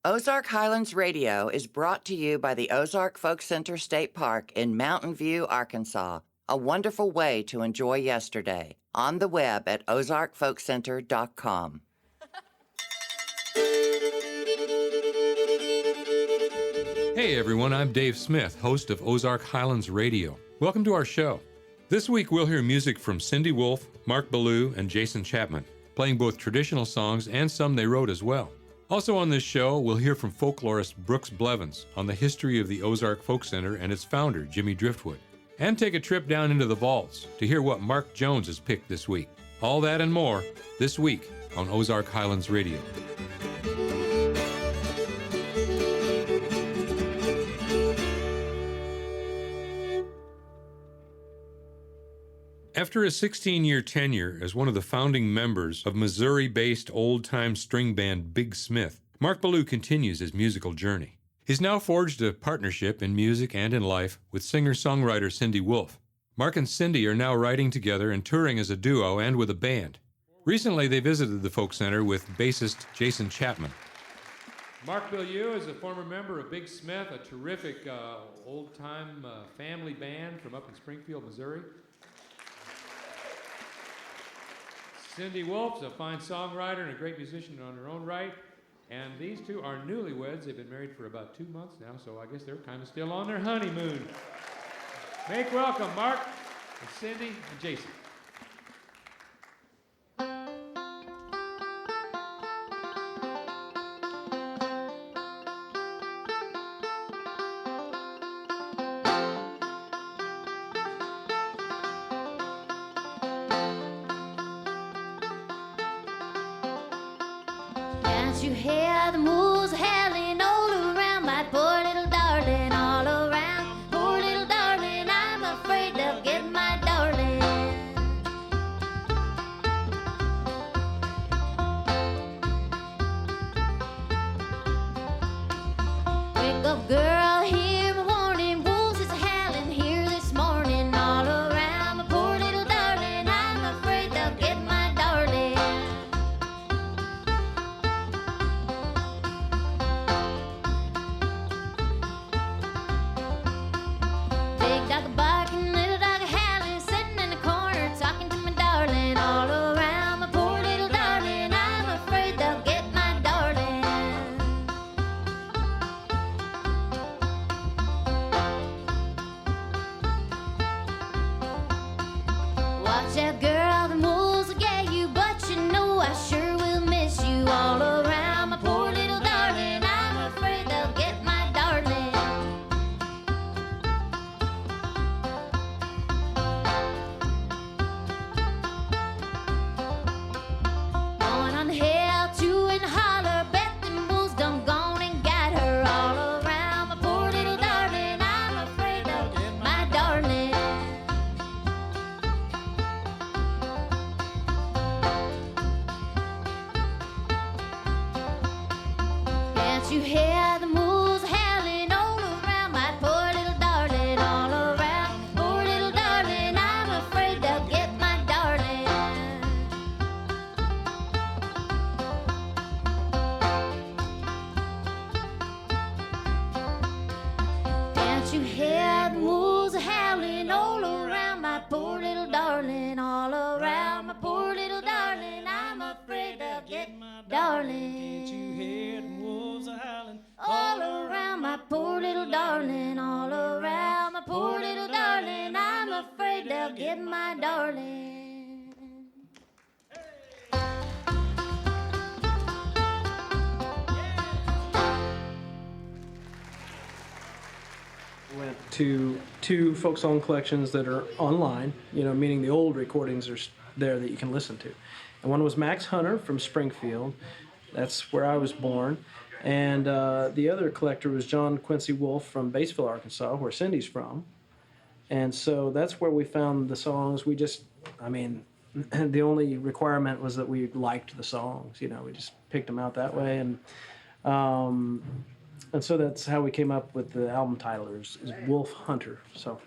Ozark Highlands Radio is brought to you by the Ozark Folk Center State Park in Mountain View, Arkansas, a wonderful way to enjoy yesterday. On the web at ozarkfolkcenter.com. Hey everyone, I'm Dave Smith, host of Ozark Highlands Radio. Welcome to our show. This week we'll hear music from Cindy Woolf, Mark Bilyeu, and Jason Chapman, playing both traditional songs and some they wrote as well. Also on this show, we'll hear from folklorist Brooks Blevins on the history of the Ozark Folk Center and its founder, Jimmy Driftwood, and take a trip down into the vaults to hear what Mark Jones has picked this week. All that and more this week on Ozark Highlands Radio. After a 16-year tenure as one of the founding members of Missouri-based old-time string band Big Smith, Mark Bilyeu continues his musical journey. He's now forged a partnership in music and in life with singer-songwriter Cindy Woolf. Mark and Cindy are now writing together and touring as a duo and with a band. Recently, they visited the Folk Center with bassist Jason Chapman. Mark Bilyeu is a former member of Big Smith, a terrific old-time family band from up in Springfield, Missouri. Cindy Woolf's a fine songwriter and a great musician on her own right. And these two are newlyweds. They've been married for about 2 months now, so I guess they're kind of still on their honeymoon. Make welcome Mark and Cindy and Jason. You hear the moose howling all around, my poor little darling, all around. Poor little darling, I'm afraid they'll get my darling. Wake up, girl, hear my warning. Wolves is howling here this morning, all around. My poor little darling, I'm afraid they'll get my darling. Big dog barking, little dog howling, sitting in the corner talking to my darling. All around, my poor little darling, I'm afraid they'll get my darling. Watch out, girl, the moles will get you, but you know I sure will miss you. All around, my poor little darling, I'm afraid they'll get my darling. Going on the hill to and holler, bet them bulls done gone and got her. All around, my poor little darling, I'm afraid they'll get my darling. Can't you hear the moose howling all around, my poor little darling, all around. Poor little darling, I'm afraid they'll get my darling. Can't you hear the wolves howling all around, my poor little darling, all around. My poor little darling, I'm afraid they'll get my darling. Can't you hear the wolves are howling All around, my poor little darling, all around. My poor little darling, I'm afraid they'll get my darling. Went to 2 folk song collections that are online, meaning the old recordings are there that you can listen to. And one was Max Hunter from Springfield. That's where I was born. And the other collector was John Quincy Woolf from Batesville, Arkansas, where Cindy's from. And so that's where we found the songs. We just, the only requirement was that we liked the songs. We just picked them out that way. And so that's how we came up with the album title, is Wolf Hunter. So.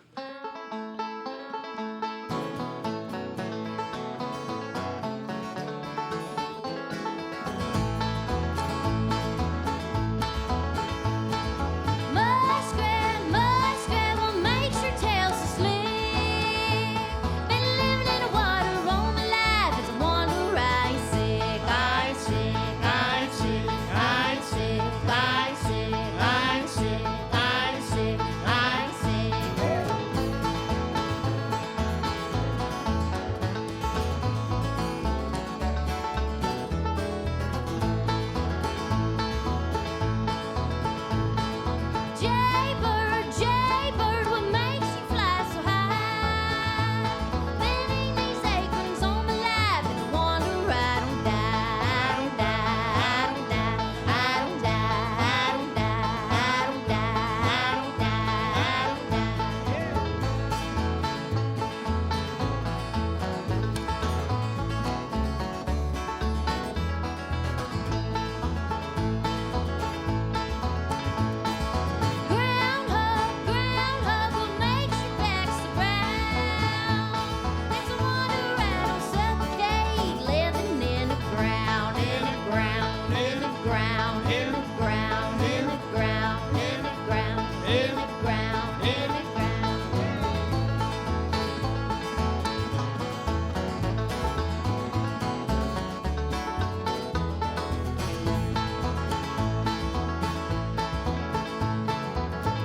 in the ground, in the ground, in the ground, in the ground, in the ground.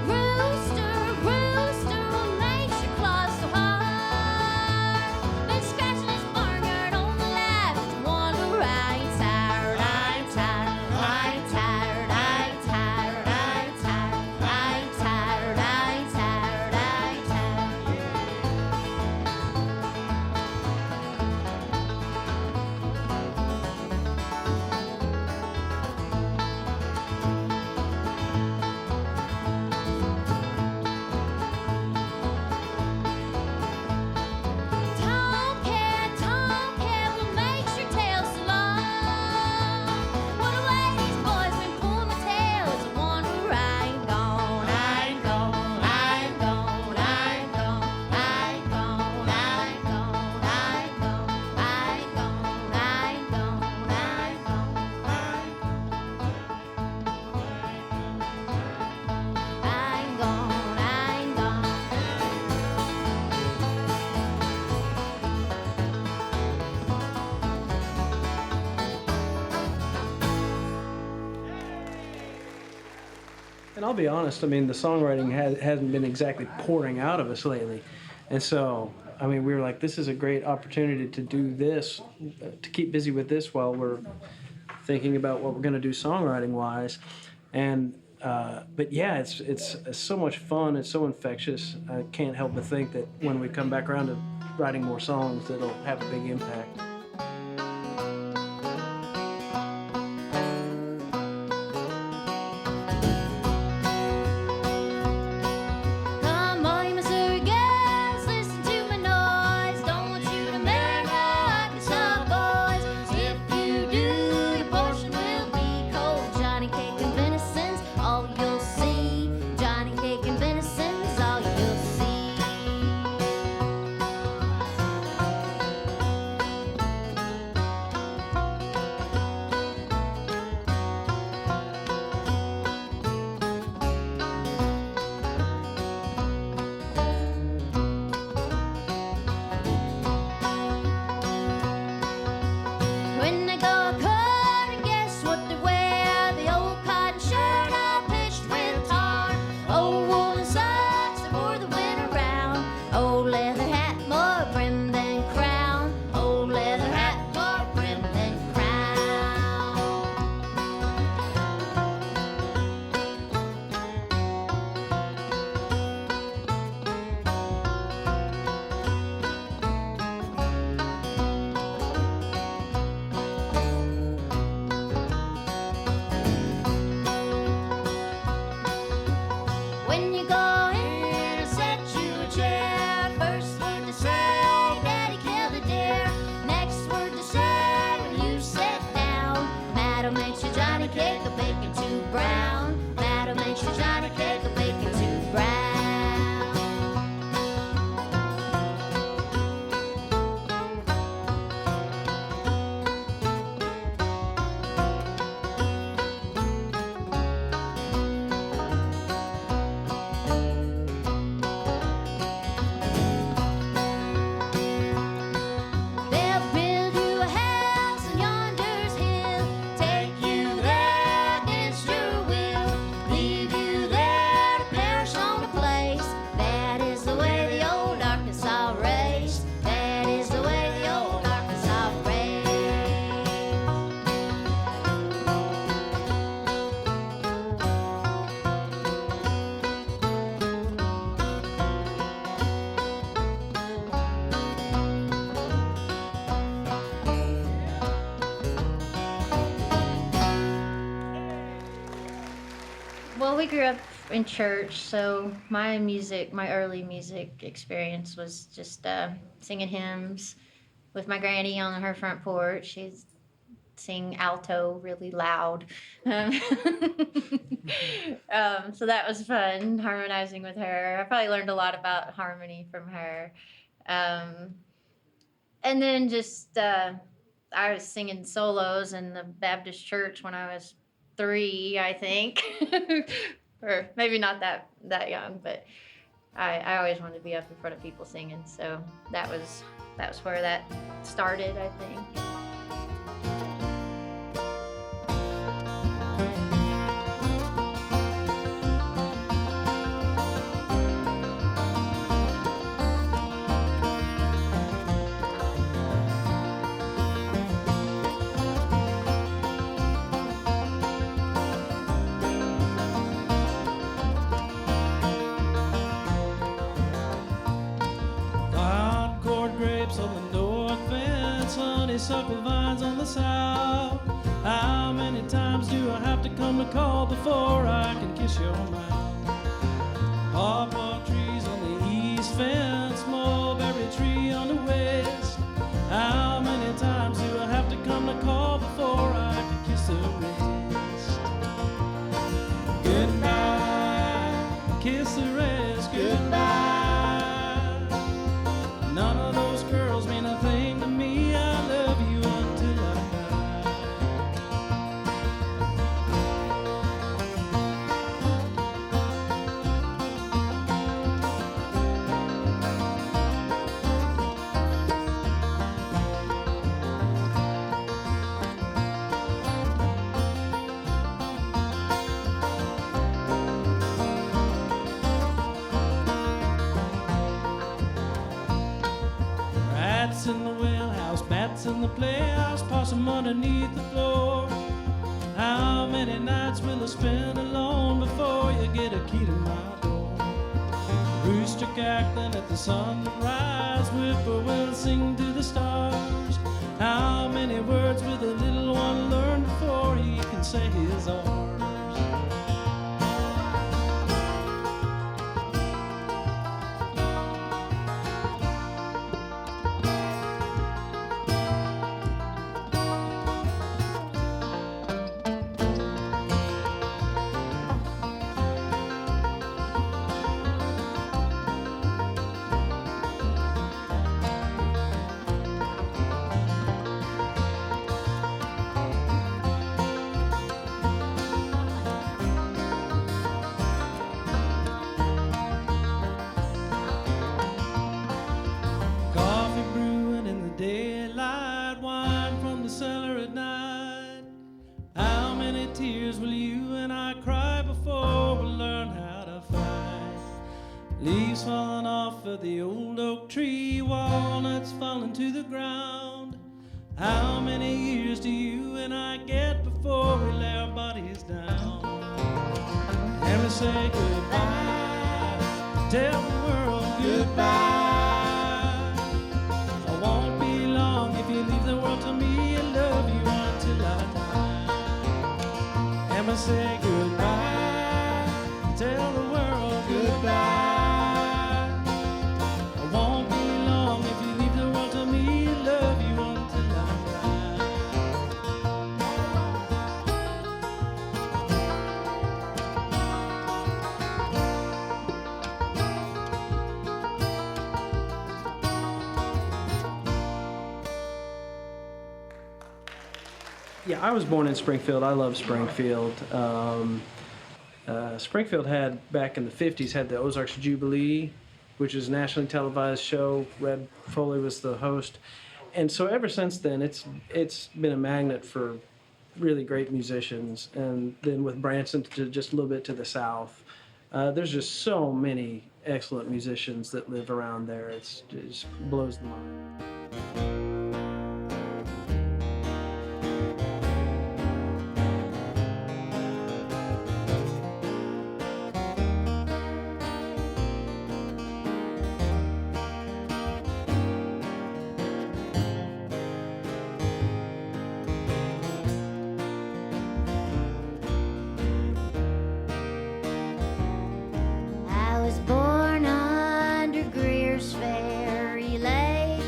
Rooster, rooster, what makes your claws so hard? Been scratching his barnyard all my life. It's wonder I'm tired, I'm tired, I'm tired, I'm tired, I'm tired, I'm tired, I'm tired, I'm tired. Tomcat, what makes your tail so long? What a way these boys been pulling my tail. It's a wonder I ain't gone, I ain't gone, I ain't gone, I ain't gone, I ain't gone, I ain't gone, I ain't gone, I ain't gone, I ain't gone, I ain't gone, I ain't gone, I ain't gone. And I'll be honest, I mean, the songwriting hasn't been exactly pouring out of us lately. And so, I mean, we were like, this is a great opportunity to do this, to keep busy with this while we're thinking about what we're going to do songwriting-wise. And, but yeah, it's so much fun. It's so infectious. I can't help but think that when we come back around to writing more songs, it'll have a big impact. Come on, you Missouri girls, listen to my noise. Don't want you to marry my Arkansas boys. If you do, your portion will be cold. Johnny cake and venison's all you'll see. Johnny cake and venison's all you'll see. When they go a-courting, guess what they wear? The old cotton shirt all pitched with tar. Old woolen socks that wore the winter round. Old leather hat, more brim than crown. Old leather hat, more brim than crown. When you go in, I'll set you a chair. First word to say, Daddy killed a deer. Next word to say, when you sit down. Madam makes your Johnny cake a bacon too brown. Madam makes your Johnny cake a bacon too brown. They'll build you a house in yonder's hill, take you there against your will, leave you there to perish on a place. That is the way the old Arkansas raised. That is the way the old Arkansas raised. Well, we grew up in church, so my early music experience was just singing hymns with my granny on her front porch. She'd sing alto really loud. So that was fun, harmonizing with her. I probably learned a lot about harmony from her. And then just I was singing solos in the Baptist church when I was 3, I think, or maybe not that young, but I always wanted to be up in front of people singing. So that was where that started, I think. Honeysuckle vines on the south. How many times do I have to come to call before I can kiss your mouth? Pawpaw trees on the east fence, mulberry tree on the west. How many times do I have to come to call before I can kiss the rest? Goodbye, kiss the rest, goodbye. None of those girls mean a thing to me. I love you until I Rats in the wheelhouse, bats in the playhouse, possum underneath the floor. How many nights will I spend alone before you get a key to my door? Rooster cackling at the sunrise, whippoorwill sing to the stars. How many words will the little one learn before he can say his ours? Leaves falling off of the old oak tree, walnuts falling to the ground. How many years do you and I get before we lay our bodies down? And we say goodbye, tell the world goodbye. I won't be long if you leave the world to me. I love you until I die. And we say goodbye, tell the world goodbye. Yeah, I was born in Springfield. I love Springfield. Springfield had, back in the 50s, had the Ozark's Jubilee, which is a nationally televised show. Red Foley was the host. And so ever since then, it's been a magnet for really great musicians. And then with Branson to just a little bit to the south, there's just so many excellent musicians that live around there. It just blows the mind. I was born under Greer's Ferry Lake.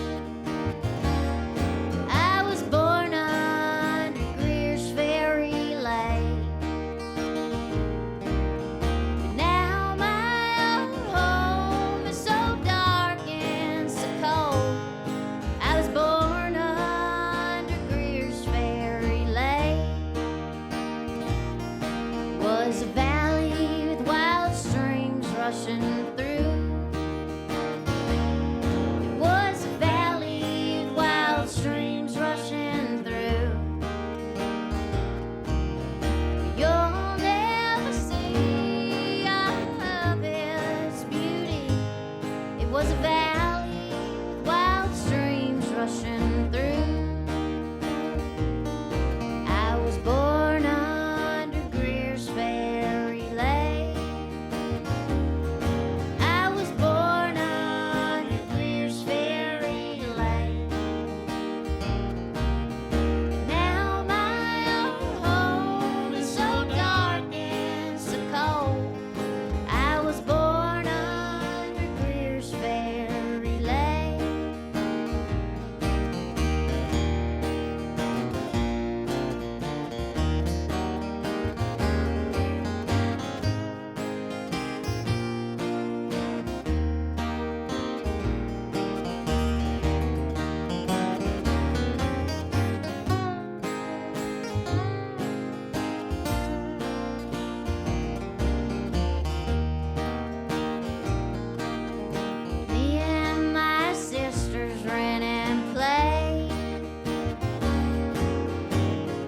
was a valley with wild streams rushing through. It was a valley with wild streams rushing through. You'll never see of its beauty. It was a valley with wild streams rushing through. I was born under Greer's Ferry Lake. I was born under Greer's Ferry Lake. Now my old home is so dark and so cold. I was born under Greer's Ferry Lake. Me and my sisters ran and played.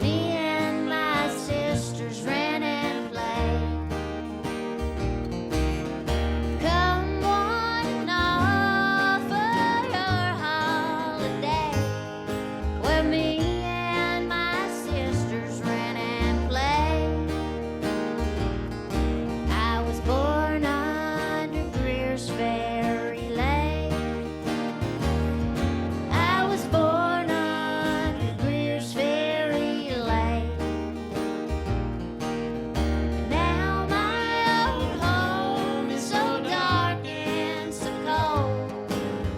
Me and my sisters ran and played. Come one off for your holiday, where me and my sisters ran and played. I was born under Greer's Ferry Lake. I was born under Greer's Ferry Lake. Now my old home is so dark and so cold.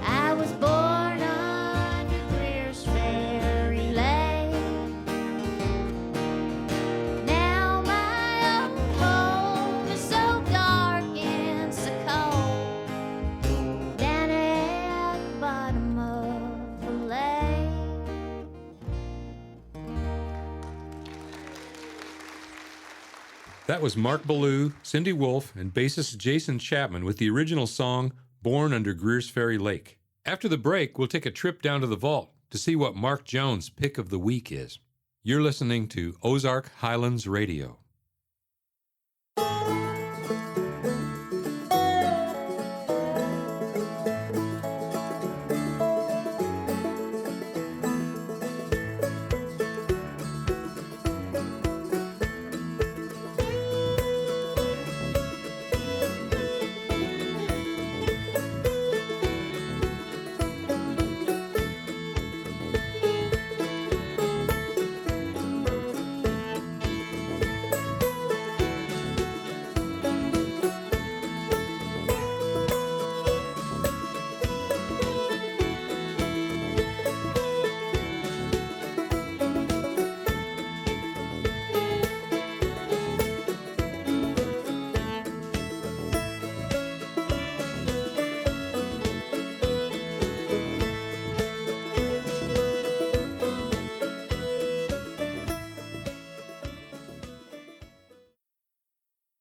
I was born under Greer's Ferry Lake. Now my old home is so dark and so cold. Down at the bottom of the lake. That was Mark Bilyeu, Cindy Wolf, and bassist Jason Chapman with the original song Born Under Greer's Ferry Lake. After the break, we'll take a trip down to the vault to see what Mark Jones' pick of the week is. You're listening to Ozark Highlands Radio.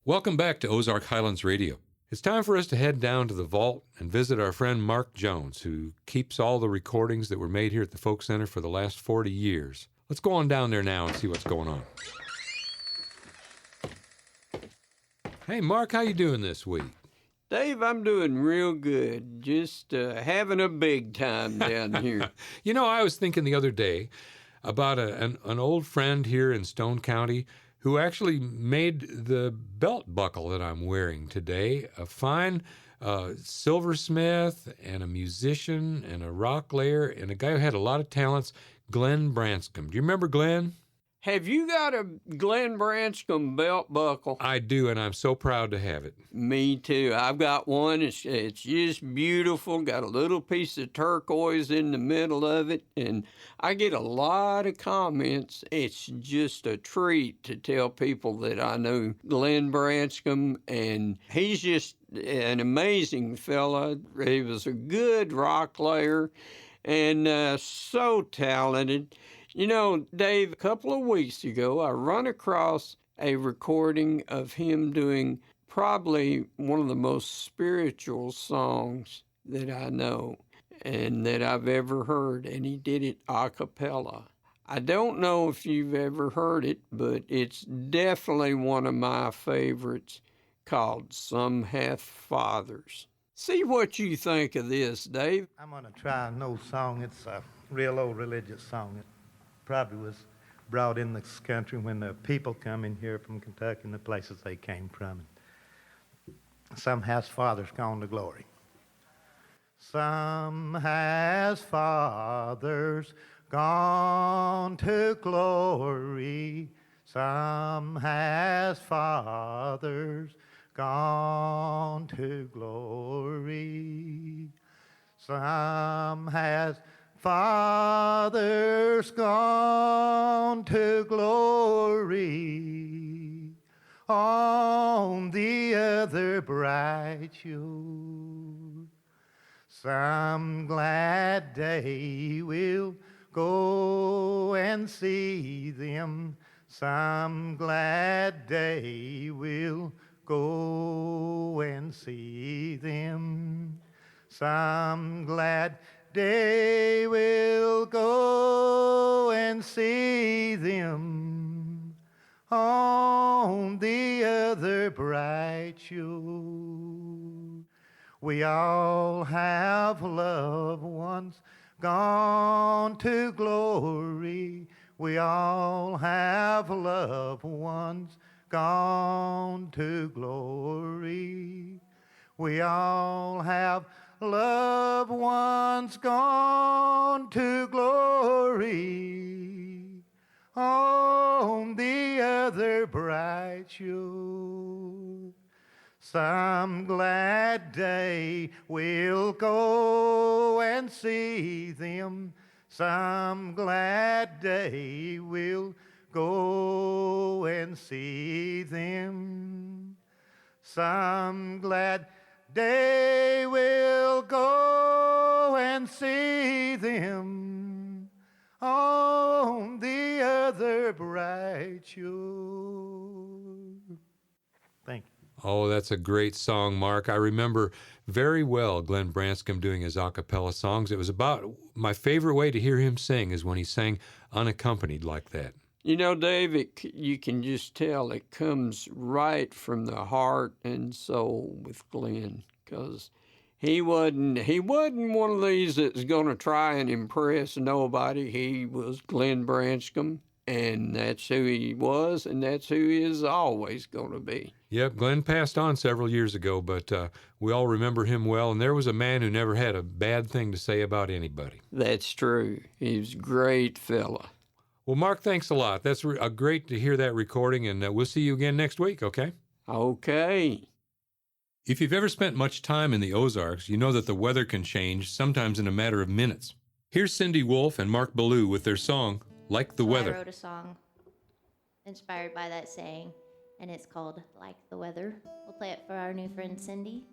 Welcome back to Ozark Highlands Radio. It's time for us to head down to the vault and visit our friend Mark Jones, who keeps all the recordings that were made here at the Folk Center for the last 40 years. Let's go on down there now and see what's going on. Hey, Mark, how you doing this week? Dave, I'm doing real good. Just having a big time down here. You know, I was thinking the other day about an old friend here in Stone County who actually made the belt buckle that I'm wearing today. A fine silversmith and a musician and a rock layer and a guy who had a lot of talents, Glenn Branscombe. Do you remember Glenn? Have you got a Glenn Branscombe belt buckle? I do, and I'm so proud to have it. Me too. I've got one. It's just beautiful. Got a little piece of turquoise in the middle of it, and I get a lot of comments. It's just a treat to tell people that I know Glenn Branscombe, and he's just an amazing fella. He was a good rock layer and so talented. You know, Dave, a couple of weeks ago, I run across a recording of him doing probably one of the most spiritual songs that I know and that I've ever heard, and he did it a cappella. I don't know if you've ever heard it, but it's definitely one of my favorites, called Some Hath Fathers. See what you think of this, Dave. I'm going to try an old song. It's a real old religious song. It probably was brought in this country when the people come in here from Kentucky and the places they came from. Some has fathers gone to glory. Some has fathers gone to glory. Some has fathers gone to glory. Some has fathers gone to glory on the other bright shore. Some glad day will go and see them. Some glad day will go and see them. Some glad day will go and see them on the other bright shore. We all have loved ones gone to glory. We all have loved ones gone to glory. We all have loved ones gone to glory on the other bright shore. Some glad day we'll go and see them. Some glad day we'll go and see them. Some glad day we'll go and see them on the other bright shore. Thank you. Oh, that's a great song, Mark. I remember very well Glenn Branscombe doing his a cappella songs. It was about my favorite way to hear him sing is when he sang unaccompanied like that. You know, Dave, you can just tell it comes right from the heart and soul with Glenn, because he wasn't one of these that's going to try and impress nobody. He was Glenn Branscombe, and that's who he was, and that's who he is always going to be. Yep, Glenn passed on several years ago, but we all remember him well, and there was a man who never had a bad thing to say about anybody. That's true. He was a great fella. Well, Mark, thanks a lot. That's great to hear that recording, and we'll see you again next week, okay? Okay. If you've ever spent much time in the Ozarks, you know that the weather can change, sometimes in a matter of minutes. Here's Cindy Woolf and Mark Bilyeu with their song, Like the Weather. I wrote a song inspired by that saying, and it's called Like the Weather. We'll play it for our new friend Cindy.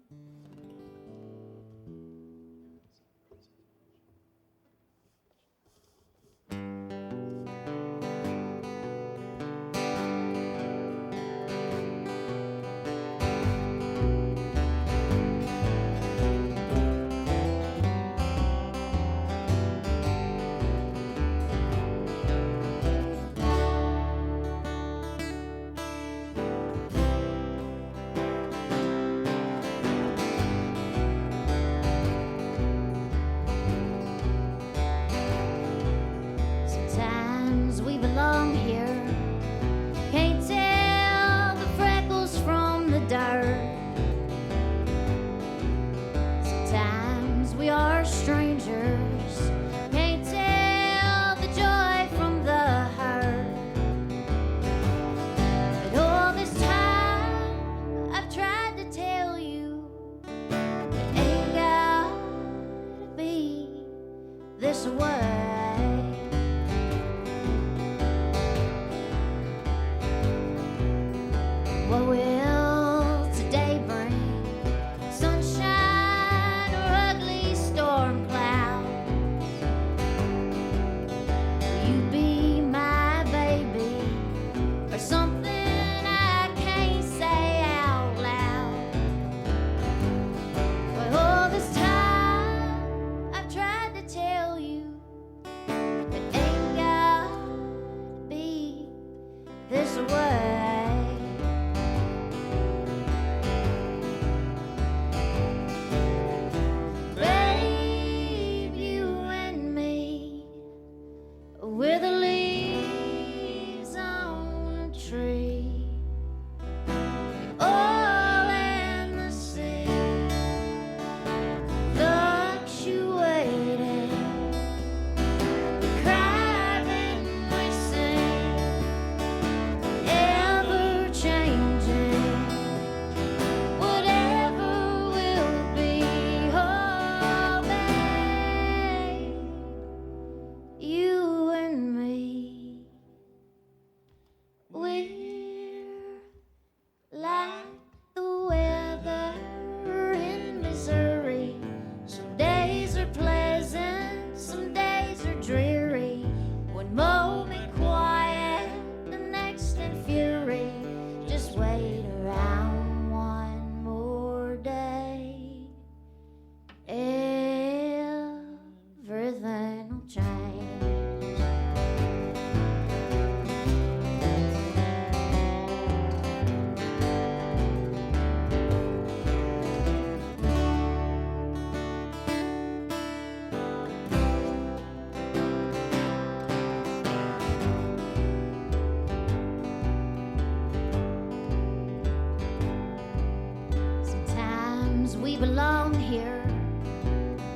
belong here.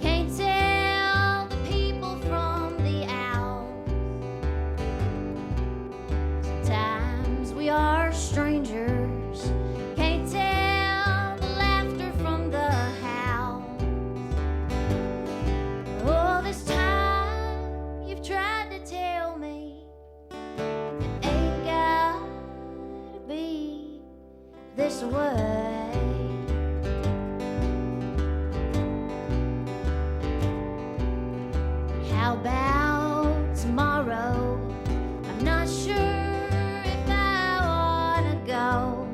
Can't tell the people from the owls. Sometimes we are strangers. Can't tell the laughter from the howls. All this time you've tried to tell me it ain't gotta be this way. How about tomorrow? I'm not sure if I wanna go.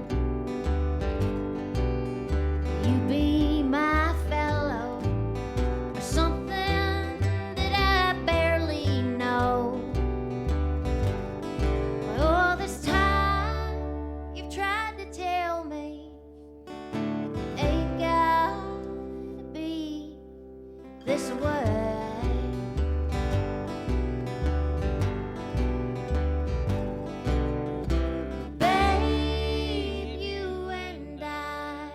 You be my fellow, or something that I barely know. All this time you've tried to tell me it ain't gotta be this way. Babe, you and I,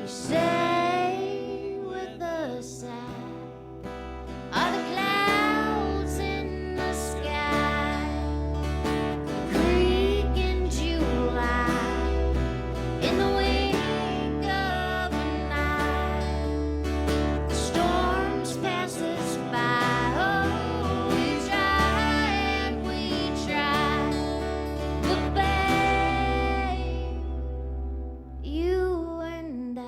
you say with a sigh, are the clouds in the sky, the creek in July, in the wink of an eye, the storms pass us by. Oh, we try and we try, but babe, you and I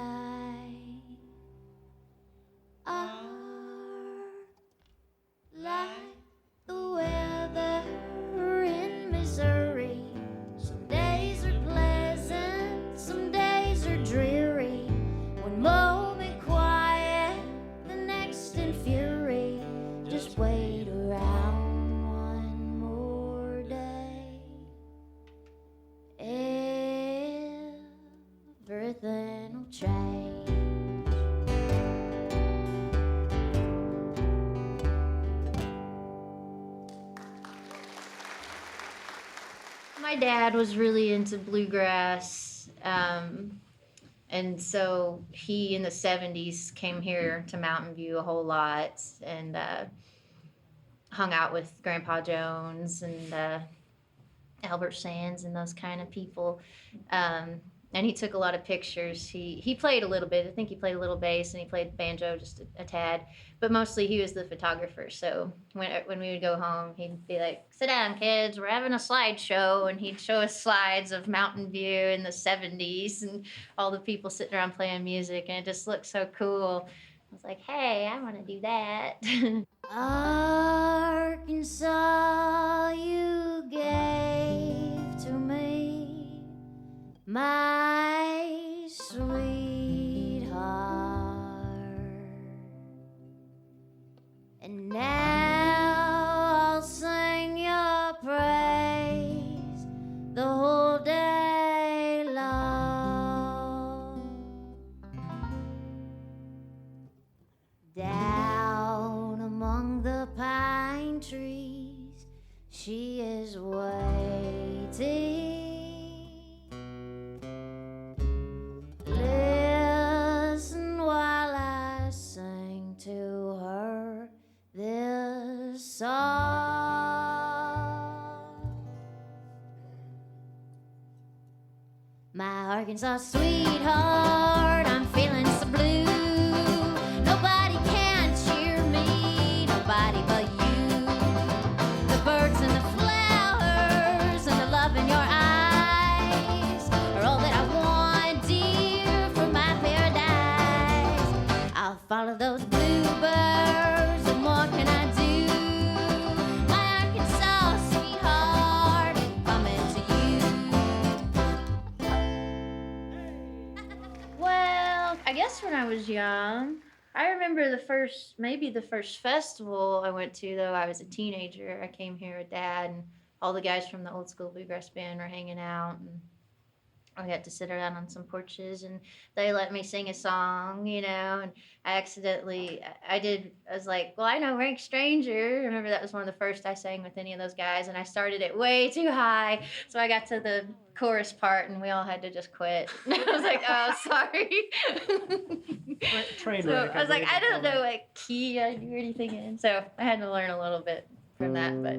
are like the weather in Missouri. Some days are pleasant, some days are dreary. One moment quiet, the next in fury. Just wait around one more day. Everything will change. My dad was really into bluegrass, and so he in the 70s came here to Mountain View a whole lot and hung out with Grandpa Jones and Albert Sands and those kind of people. And he took a lot of pictures. He played a little bit. I think he played a little bass and he played banjo just a tad. But mostly he was the photographer. So when we would go home, he'd be like, "Sit down, kids. We're having a slideshow." And he'd show us slides of Mountain View in the 70s and all the people sitting around playing music. And it just looked so cool. I was like, hey, I want to do that. Arkansas, you gave to me my sweetheart, and now I'll sing your praise the whole day long. Down among the pine trees, she is waiting. Listen while I sing to her this song. My Arkansas sweetheart, I'm feeling so blue. Nobody can cheer me, nobody but you. The birds and the flowers and the love in your eyes are all that I want, dear, for my paradise. I'll follow those bluebirds, what more can I do? My Arkansas sweetheart, coming to you. Well, I guess when I was young, I remember maybe the first festival I went to, though I was a teenager. I came here with Dad, and all the guys from the old school bluegrass band were hanging out. And I got to sit around on some porches and they let me sing a song, you know, and I was like, well, I know Rank Stranger. I remember that was one of the first I sang with any of those guys, and I started it way too high. So I got to the chorus part and we all had to just quit. I was like, oh, sorry. Train So wreck, I was like, I believe don't they know call what key I do anything in. So I had to learn a little bit from that, but.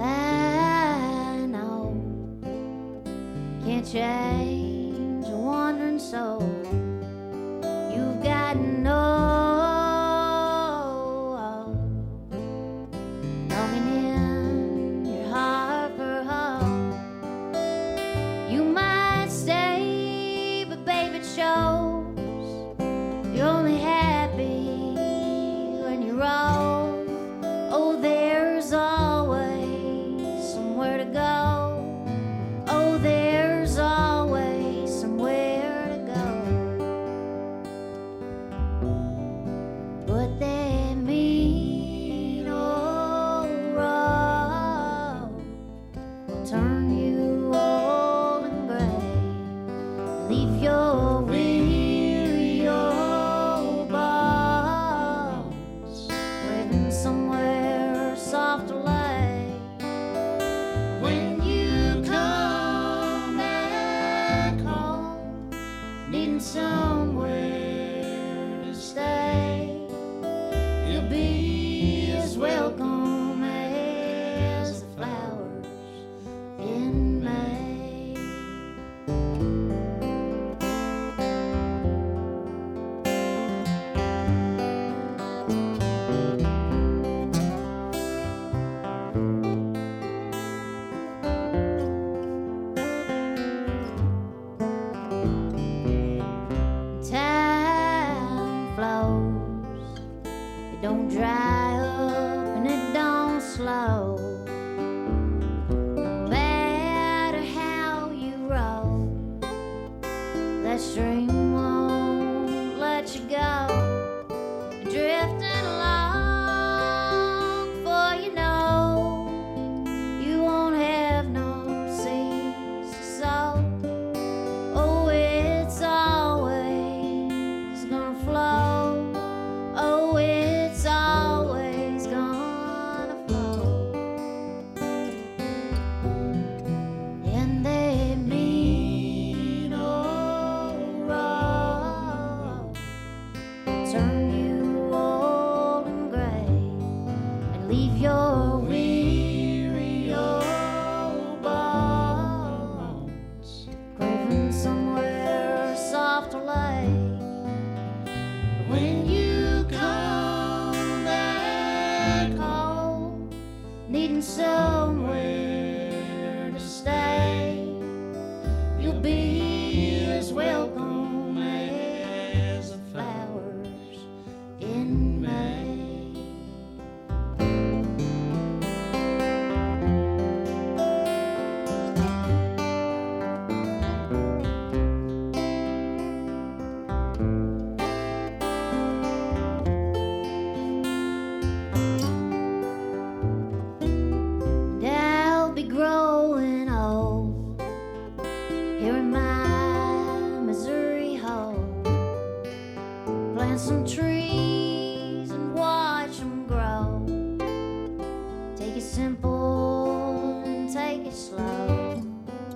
I know can't change a wandering soul. You've got no longing in your heart for home. You might stay, but babe, it shows you're only happy when you roll. Oh, there's always somewhere to go. Oh, there's always somewhere to go. But that mean old road will turn you old and gray. Leave your weary old bones living somewhere soft to lay. When you come back home, needing somewhere to stay, you'll be as welcome as the flowers in May. Time flows, it don't dry up and it don't slow. No matter how you roll, that stream won't let you go. You're drifting along, for you know you won't have no seas to sow. Oh, it's always gonna flow. Oh, it's always gonna flow. And that mean old road turn you old and gray and leave your weary old bones craving somewhere soft to lay. When you come back home, needing somewhere to stay, you'll be as welcome as the flowers in May. And I'll be growing old here in my Missouri home. Plant some trees and watch them grow. Take it simple and take it slow.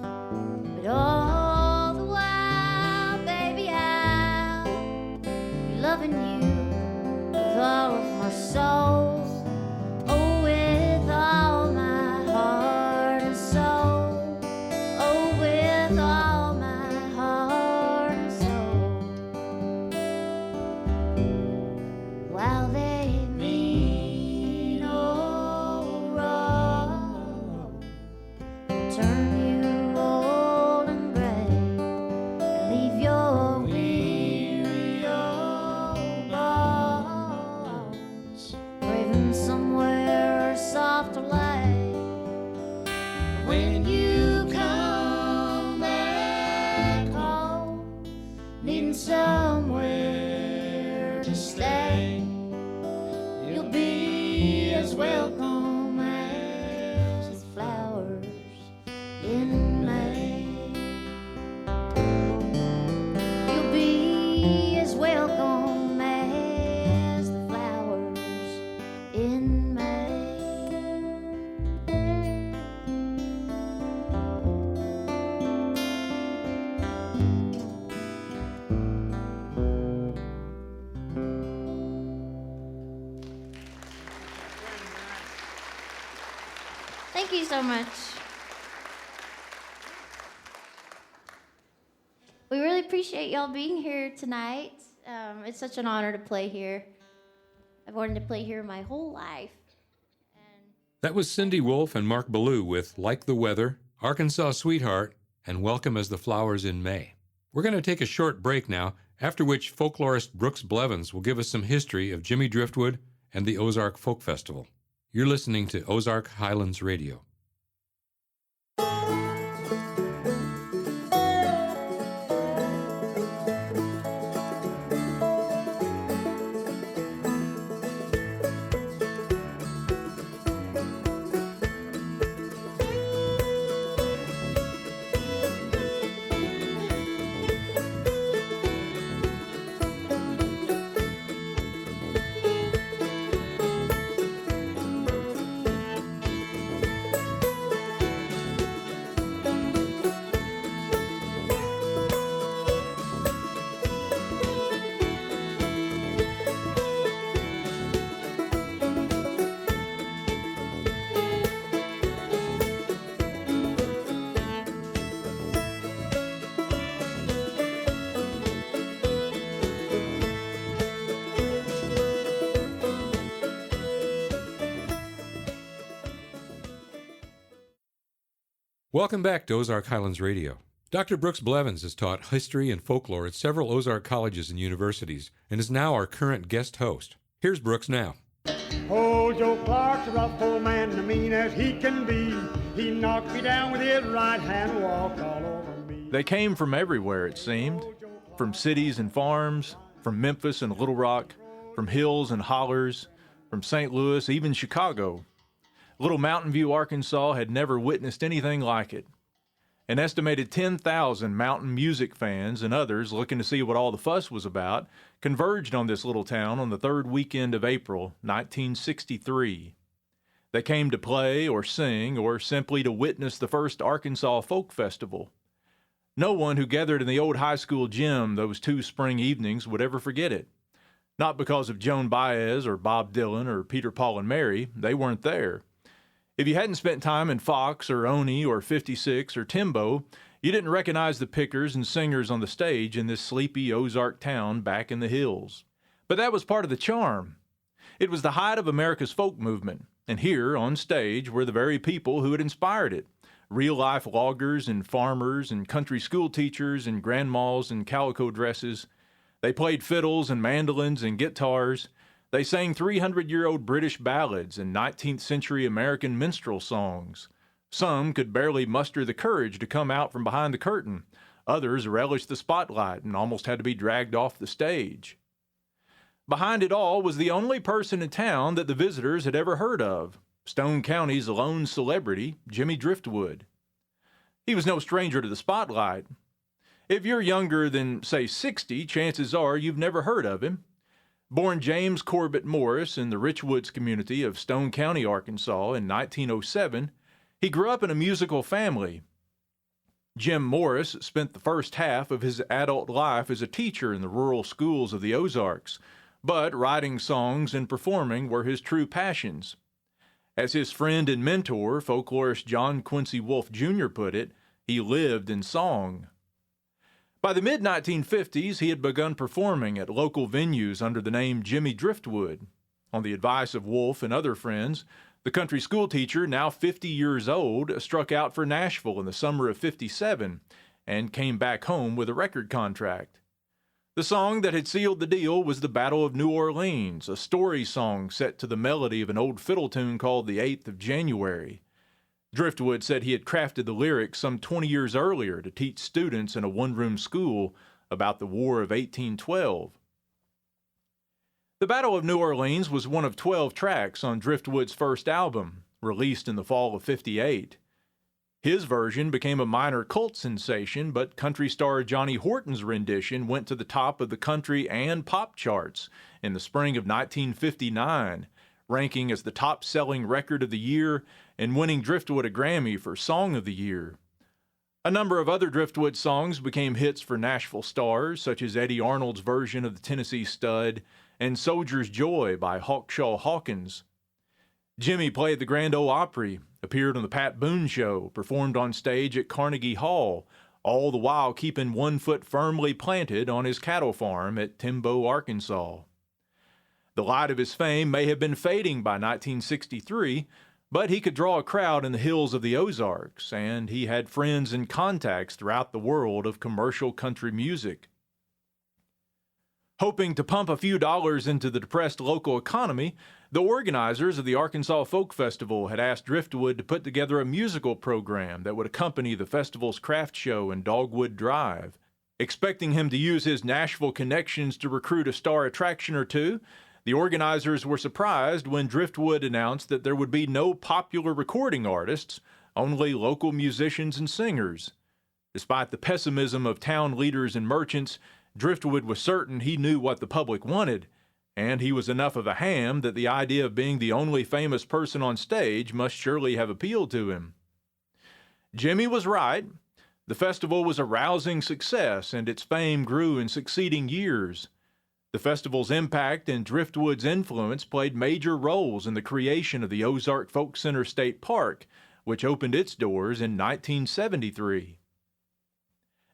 But all the while, baby, I'll be loving you with all of my soul. Oh, with all my heart and soul. Oh, with all my heart and soul. While they mean old road turn you old and gray and leave your weary old bones craving somewhere soft to lay. when you come back home, needing somewhere to stay, you'll be as welcome as the flowers in May. You'll be as welcome as the flowers in May. Thank you so much. We really appreciate y'all being here tonight. It's such an honor to play here. I've wanted to play here my whole life. That was Cindy Woolf and Mark Bilyeu with Like the Weather, Arkansas Sweetheart, and Welcome as the Flowers in May. We're going to take a short break now, after which folklorist Brooks Blevins will give us some history of Jimmy Driftwood and the Ozark Folk Festival. You're listening to Ozark Highlands Radio. Welcome back to Ozark Highlands Radio. Dr. Brooks Blevins has taught history and folklore at several Ozark colleges and universities and is now our current guest host. Here's Brooks now. Oh, Joe Clark's a rough old man, and mean as he can be. He knocked me down with his right hand and walked all over me. They came from everywhere, it seemed. From cities and farms, from Memphis and Little Rock, from hills and hollers, from St. Louis, even Chicago. Little Mountain View, Arkansas had never witnessed anything like it. An estimated 10,000 mountain music fans and others looking to see what all the fuss was about converged on this little town on the third weekend of April, 1963. They came to play or sing or simply to witness the first Arkansas Folk Festival. No one who gathered in the old high school gym those 2 spring evenings would ever forget it. Not because of Joan Baez or Bob Dylan or Peter, Paul, and Mary. They weren't there. If you hadn't spent time in Fox or Oni or 56 or Timbo, you didn't recognize the pickers and singers on the stage in this sleepy Ozark town back in the hills. But that was part of the charm. It was the height of America's folk movement, and here on stage were the very people who had inspired it. Real-life loggers and farmers and country school teachers and grandmas in calico dresses. They played fiddles and mandolins and guitars. They sang 300-year-old British ballads and 19th century American minstrel songs. Some could barely muster the courage to come out from behind the curtain. Others relished the spotlight and almost had to be dragged off the stage. Behind it all was the only person in town that the visitors had ever heard of, Stone County's lone celebrity, Jimmy Driftwood. He was no stranger to the spotlight. If you're younger than, say, 60, chances are you've never heard of him. Born James Corbett Morris in the Richwoods community of Stone County, Arkansas in 1907, he grew up in a musical family. Jim Morris spent the first half of his adult life as a teacher in the rural schools of the Ozarks, but writing songs and performing were his true passions. As his friend and mentor, folklorist John Quincy Woolf Jr. put it, he lived in song. By the mid-1950s, he had begun performing at local venues under the name Jimmy Driftwood. On the advice of Woolf and other friends, the country school teacher, now 50 years old, struck out for Nashville in the summer of '57 and came back home with a record contract. The song that had sealed the deal was the Battle of New Orleans, a story song set to the melody of an old fiddle tune called The 8th of January. Driftwood said he had crafted the lyrics some 20 years earlier to teach students in a one-room school about the War of 1812. The Battle of New Orleans was one of 12 tracks on Driftwood's first album, released in the fall of '58. His version became a minor cult sensation, but country star Johnny Horton's rendition went to the top of the country and pop charts in the spring of 1959, ranking as the top-selling record of the year and winning Driftwood a Grammy for Song of the Year. A number of other Driftwood songs became hits for Nashville stars, such as Eddie Arnold's version of the Tennessee Stud and Soldier's Joy by Hawkshaw Hawkins. Jimmy played the Grand Ole Opry, appeared on the Pat Boone Show, performed on stage at Carnegie Hall, all the while keeping one foot firmly planted on his cattle farm at Timbo, Arkansas. The light of his fame may have been fading by 1963, but he could draw a crowd in the hills of the Ozarks, and he had friends and contacts throughout the world of commercial country music. Hoping to pump a few dollars into the depressed local economy, the organizers of the Arkansas Folk Festival had asked Driftwood to put together a musical program that would accompany the festival's craft show in Dogwood Drive. Expecting him to use his Nashville connections to recruit a star attraction or two, the organizers were surprised when Driftwood announced that there would be no popular recording artists, only local musicians and singers. Despite the pessimism of town leaders and merchants, Driftwood was certain he knew what the public wanted, and he was enough of a ham that the idea of being the only famous person on stage must surely have appealed to him. Jimmy was right. The festival was a rousing success, and its fame grew in succeeding years. The festival's impact and Driftwood's influence played major roles in the creation of the Ozark Folk Center State Park, which opened its doors in 1973.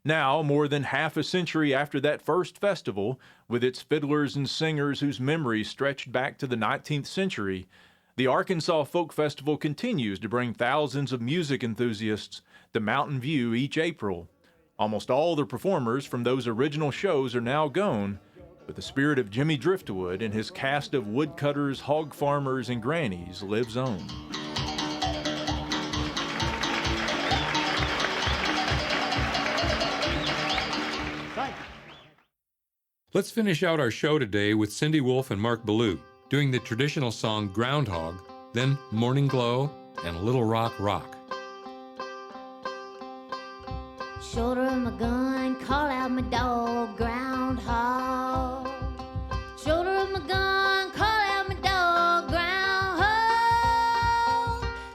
Now, more than half a century after that first festival, with its fiddlers and singers whose memories stretched back to the 19th century, the Arkansas Folk Festival continues to bring thousands of music enthusiasts to Mountain View each April. Almost all the performers from those original shows are now gone, but the spirit of Jimmy Driftwood and his cast of woodcutters, hog farmers, and grannies lives on. Let's finish out our show today with Cindy Woolf and Mark Bilyeu doing the traditional song Groundhog, then Morning Glow and Little Rock Rock. Shoulder of my gun, call out my dog, groundhog. Shoulder of my gun, call out my dog, groundhog.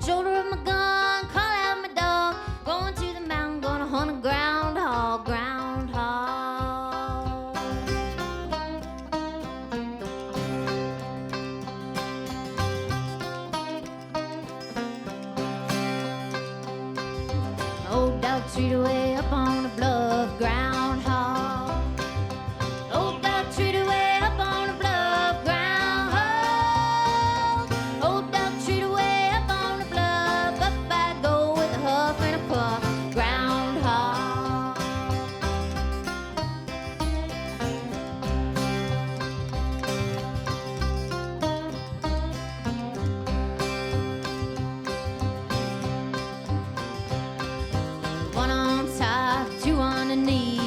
Shoulder of my gun, call out my dog. Going to the mountain, gonna hunt a groundhog, groundhog. Old dog treat away up on the bluff, groundhog. Old dog treat away up on the bluff, groundhog. Old dog treat away up on the bluff, up I go with a huff and a puff, groundhog. One on top, two underneath.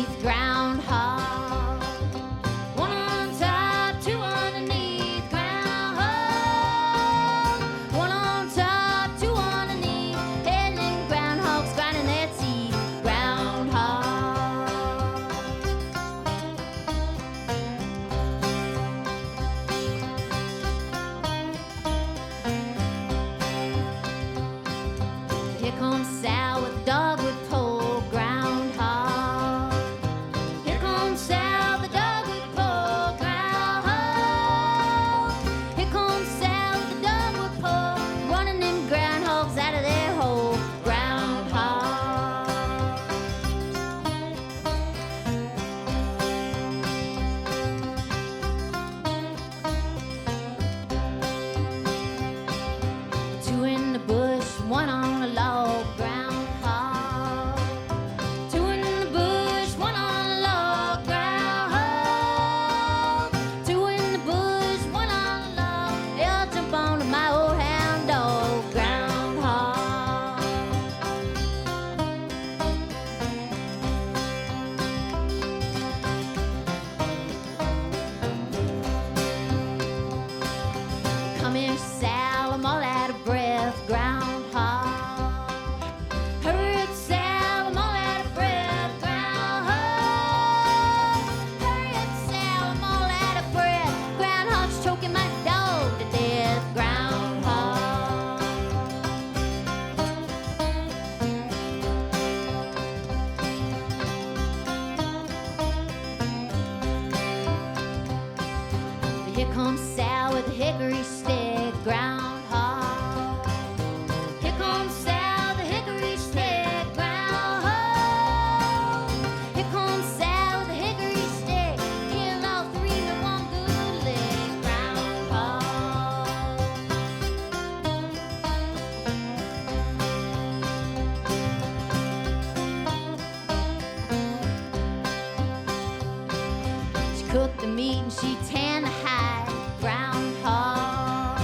meat and she tanned the hide. Groundhog.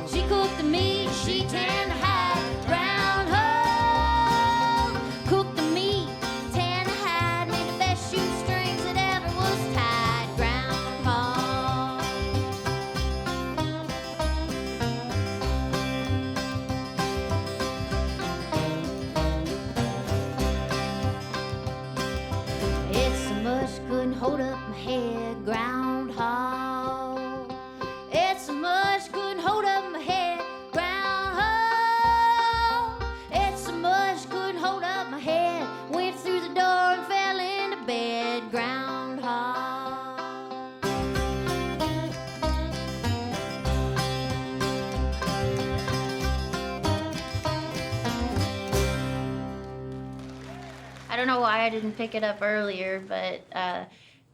She cooked the meat, she tanned the hide. Groundhog. Cooked the meat, tanned the hide, made the best shoestrings that ever was tied. Groundhog. It's so much couldn't hold up my head. Groundhog. It's so much couldn't hold up my head. Groundhog. It's so much couldn't hold up my head. Went through the door and fell into bed. Groundhog. I don't know why I didn't pick it up earlier, but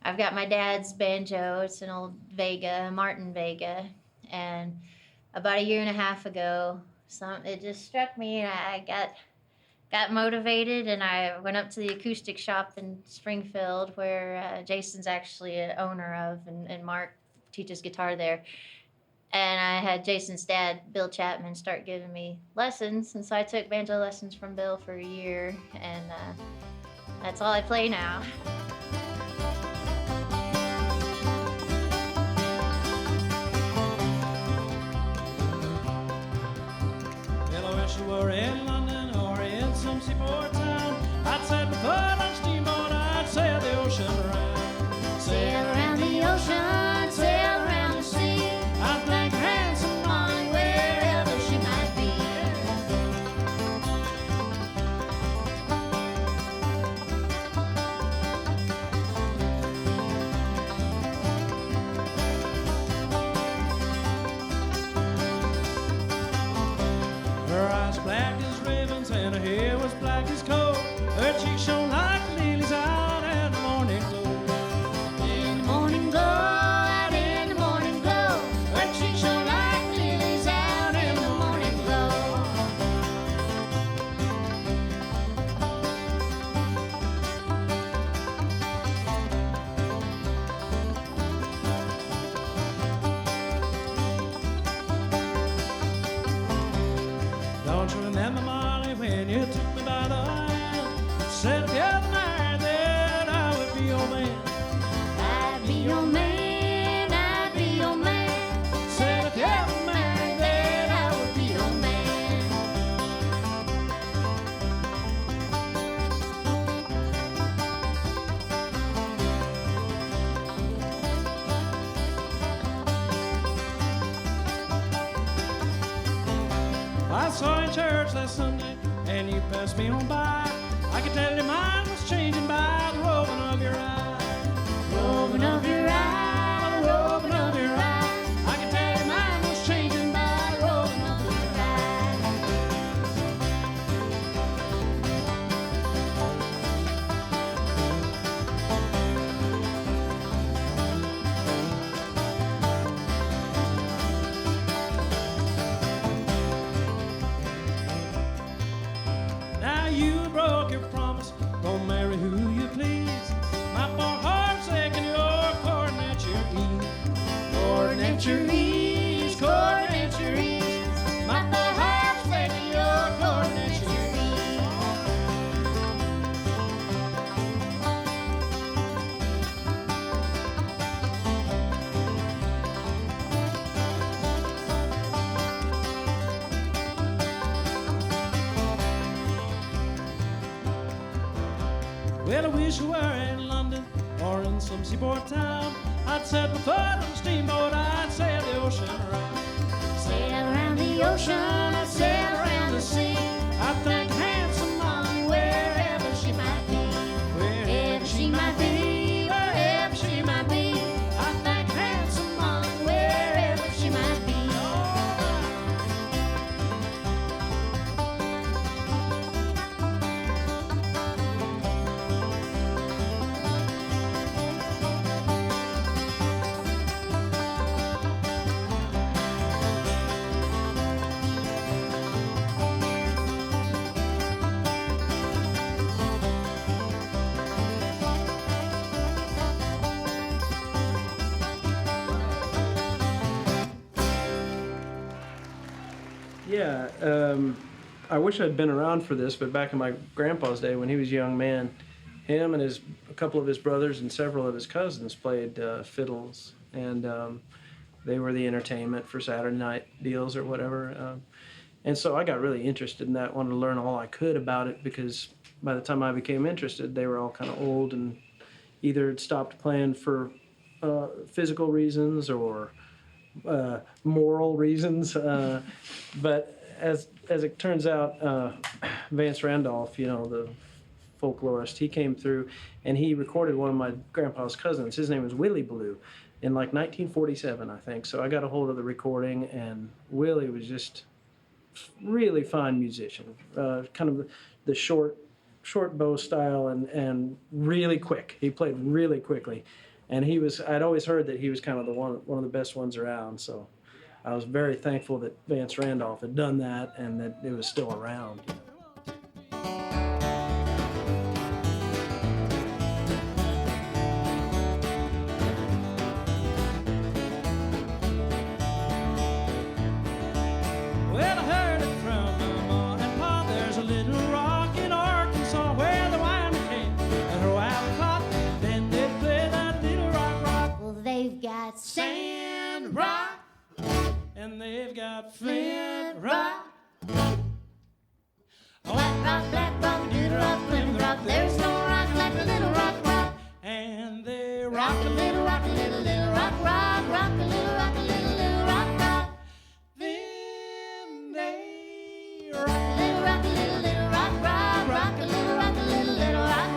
I've got my dad's banjo. It's an old Vega, Martin Vega, and about a year and a half ago, it just struck me, and I got motivated, and I went up to the acoustic shop in Springfield, where Jason's actually an owner of, and Mark teaches guitar there. And I had Jason's dad, Bill Chapman, start giving me lessons, and so I took banjo lessons from Bill for a year, and that's all I play now. Well, I wish you were in London or in some seaport town. I'd set my foot on a steamboat, I'd sail the ocean around. Sail around the ocean, sail around the sea. I'd thank handsome Molly Wherever she might be. her eyes black as ravens and her hair was black as coal. Her cheeks shone like lilies out in the morning glow. In the morning glow, out in the morning glow. Her cheeks shone like lilies out in the morning glow. Don't you remember, Molly, when you took me by the hand? Said if you ever married, that I would be your man. I'd be your man, I'd be your man. Said if you ever married, That I would be your man. I saw you in church last Sunday, and you passed me on by. I could tell your mind was changing by the roving of your eye. Roving of your eye, roving of your eye. I could tell your mind was changing by the roving of your eye. Now you broke your promise, don't marry who you please. My poor heart's aching, you're according at your ease. According at your ease, according at your ease. My poor heart's aching, you're according at your ease. Well, I wish you were in London or in some seaport town. I'd set my foot on a steamboat, I'd sail the ocean around. Sail around the ocean, sail around the sea. I think handsome Molly, Wherever she might be, wherever she might be, wherever she might be. I think handsome Molly, Wherever she might be. Yeah, I wish I'd been around for this, but back in my grandpa's day when he was a young man, him and a couple of his brothers and several of his cousins played fiddles, and they were the entertainment for Saturday night deals or whatever. And so I got really interested in that, wanted to learn all I could about it, because by the time I became interested, they were all kind of old and either had stopped playing for physical reasons or moral reasons. But as it turns out, Vance Randolph, the folklorist, he came through and he recorded one of my grandpa's cousins. His name was Willie Bilyeu in like 1947, I think. So I got a hold of the recording, and Willie was just really fine musician, kind of the short bow style and really quick. He played really quickly, and I'd always heard that he was kind of one of the best ones around. So I was very thankful that Vance Randolph had done that and that it was still around. Well, I heard it from my ma and pa. There's a little rock in Arkansas where the wine came and throw out a clock. Then they play that little rock. Well, they've got Sand rock, and they've got flint rock. black rock, doodle rock, Plymouth rock. There's no rock like a little rock. And they Rock a little rock, a little rock, rock a little rock, a little rock. Then they rock. Little rock, a little rock, rock a little rock, a little rock.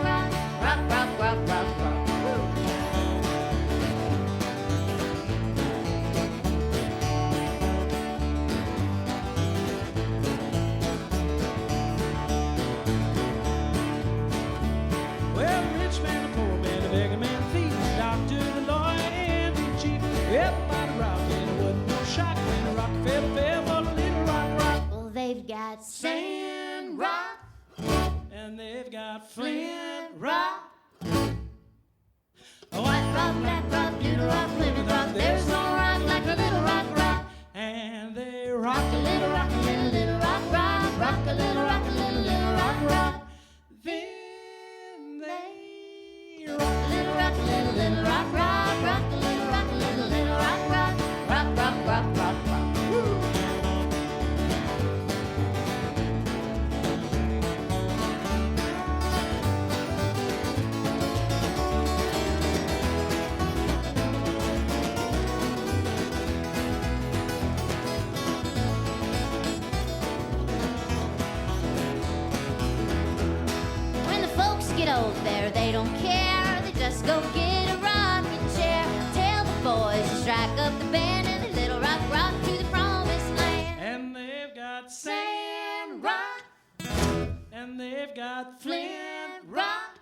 Well, the rich man, the poor man, the beggar man, the thief, the doctor, the lawyer, and the chief. Everybody rocking, it wasn't no shock when the Rockefeller fell for the little rock. Well, they've got Sand rock, and they've got flint rock. white rock, black rock, doodle rock, Plymouth rock. There's no rock like a little rock. And they rock Rock a little rock, a little rock. Rock a little rock, a little rock. Then they Little rock, a little rock. Rock a little rock, a little rock. Rock. Woo. When the folks get old there, they don't care. They just go get a rocking chair. Tell the boys to strike up the band and a little rock to the promised land. And they've got sand rock, and they've got flint rock.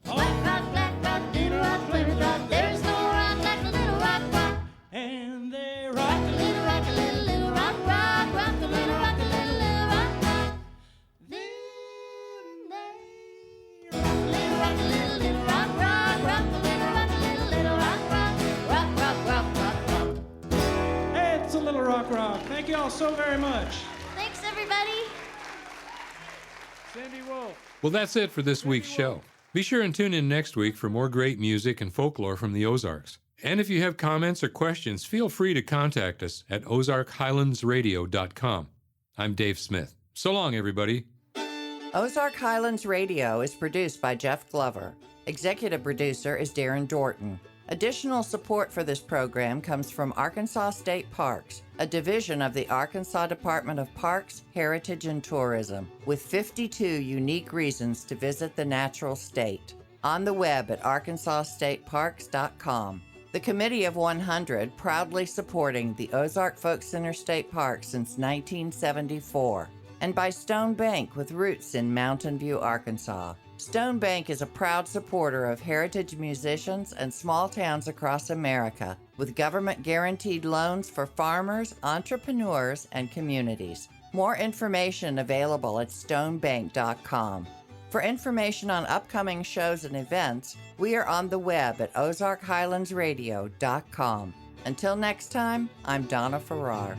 White rock, black rock, doodle rock, Plymouth rock. There's no rock like a little rock. And they Rock rock. a little rock, a little rock. Rock a little rock, a little rock. Then they Little rock, a little rock. Rock a little rock, a little rock. Rock. Hey, it's a little rock. Thank you all so very much. Thanks, everybody. Cindy Wolf. Well, that's it for this week's show. Be sure and tune in next week for more great music and folklore from the Ozarks. And if you have comments or questions, feel free to contact us at ozarkhighlandsradio.com. I'm Dave Smith. So long, everybody. Ozark Highlands Radio is produced by Jeff Glover. Executive producer is Darren Dorton. Additional support for this program comes from Arkansas State Parks, a division of the Arkansas Department of Parks, Heritage, and Tourism, with 52 unique reasons to visit the natural state. On the web at arkansasstateparks.com. The Committee of 100 proudly supporting the Ozark Folk Center State Park since 1974. And by Stone Bank with roots in Mountain View, Arkansas. Stone Bank is a proud supporter of heritage musicians and small towns across America, with government-guaranteed loans for farmers, entrepreneurs, and communities. More information available at stonebank.com. For information on upcoming shows and events, we are on the web at ozarkhighlandsradio.com. Until next time, I'm Donna Farrar.